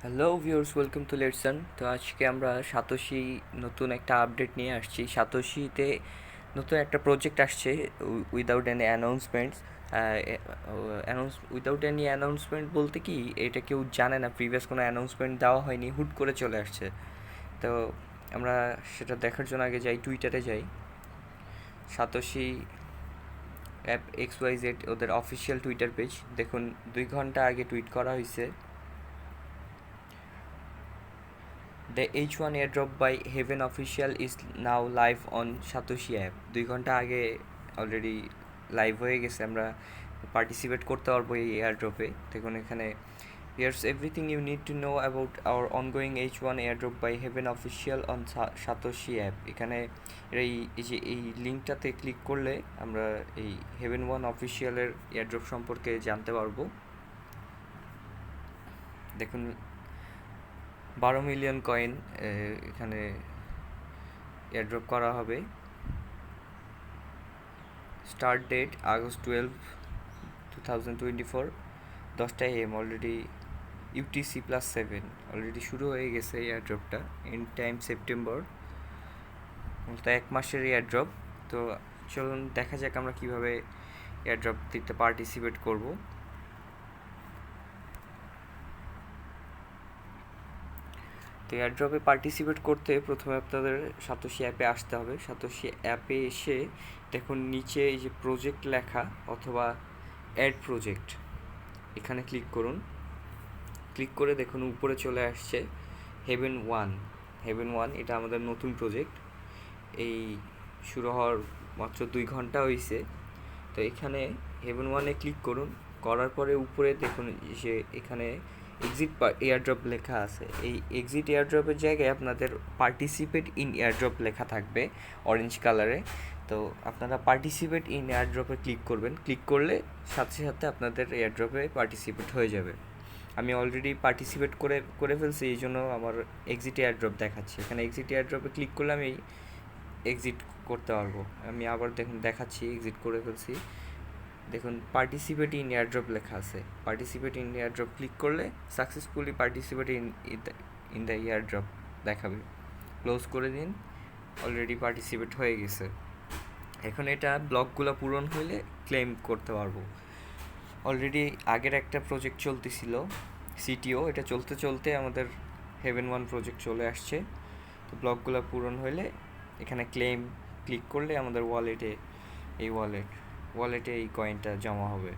Hello viewers, welcome to লেটসন। তো আজকে আমরা সাতোশি নতুন একটা আপডেট নিয়ে আসছি। সাতোশিতে নতুন একটা প্রজেক্ট আসছে without any announcements. Without any announcement বলতে কি, এটা কেউ জানে না, প্রিভিয়াস কোনো অ্যানাউন্সমেন্ট দেওয়া হয়নি, হুট করে চলে আসছে। তো আমরা সেটা দেখার জন্য আগে যাই, টুইটারে যাই। সাতোশি অ্যাপ XYZ ওদের অফিসিয়াল টুইটার পেজ দেখুন, 2 ঘন্টা আগে টুইট করা হয়েছে। The H1 airdrop by Heaven Official is now live on Satoshi app. 2 ঘন্টা আগে অলরেডি লাইভ হয়ে গেছে, আমরা পার্টিসিপেট করতে পারবো এই এয়ারড্রপে। দেখুন এখানে here's everything you need to know about our ongoing H1 airdrop by Heaven Official on Satoshi app. এখানে এই লিঙ্কটাতে ক্লিক করলে আমরা এই Heaven 1 অফিসিয়ালের এয়ারড্রপ সম্পর্কে জানতে পারবো। দেখুন 12 মিলিয়ন কয়েন এখানে এয়ারড্রপ করা হবে। স্টার্ট ডেট August 12, 2024, 10টা AM। অলরেডি UTC+7 অলরেডি শুরু হয়ে গেছে এয়ারড্রপটা। এন্ড টাইম সেপ্টেম্বর, তো 1 মাসের এয়ারড্রপ। তো চলুন দেখা যাক আমরা কীভাবে এয়ারড্রপ দিতে পার্টিসিপেট করব। তো এয়ারড্রপে পার্টিসিপেট করতে প্রথমে আপনাদের সাতোশি অ্যাপে আসতে হবে। সাতোশি অ্যাপে এসে দেখুন নিচে এই যে প্রজেক্ট লেখা অথবা অ্যাড প্রজেক্ট, এখানে ক্লিক করুন। ক্লিক করে দেখুন উপরে চলে আসছে হেভেন ওয়ান। এটা আমাদের নতুন প্রজেক্ট, এই শুরু হওয়ার মাত্র 2 ঘন্টা হয়েছে। তো এখানে হেভেন ওয়ানে ক্লিক করুন। করার পরে উপরে দেখুন যে এখানে এক্সিট এয়ারড্রপ লেখা আছে। এই এক্সিট এয়ারড্রপের জায়গায় আপনাদের পার্টিসিপেট ইন এয়ারড্রপ লেখা থাকবে অরেঞ্জ কালারে। তো আপনারা পার্টিসিপেট ইন এয়ারড্রপে ক্লিক করবেন। ক্লিক করলে সাথে সাথে আপনাদের এয়ারড্রপে পার্টিসিপেট হয়ে যাবে। আমি অলরেডি পার্টিসিপেট করে ফেলছি, এই জন্য আমার এক্সিট এয়ারড্রপ দেখাচ্ছে। এখানে এক্সিট এয়ারড্রপে ক্লিক করলে আমি এক্সিট করতে পারবো। আমি আবার দেখুন দেখাচ্ছি, এক্সিট করে ফেলছি। দেখুন পার্টিসিপেট ইন এয়ারড্রপ লেখা আছে। পার্টিসিপেট ইন এয়ারড্রপ ক্লিক করলে successfully participate in the airdrop দেখাবে। ক্লোজ করে দিন, অলরেডি পার্টিসিপেট হয়ে গেছে। এখন এটা ব্লকগুলো পূরণ হলে ক্লেম করতে পারবো। অলরেডি আগের একটা প্রজেক্ট চলতেছিল সিটিও, এটা চলতে চলতে আমাদের হেভেন ওয়ান প্রজেক্ট চলে আসছে। তো ব্লকগুলো পূরণ হলে এখানে ক্লেম ক্লিক করলে আমাদের ওয়ালেটে এই কয়েনটা জমা হবে।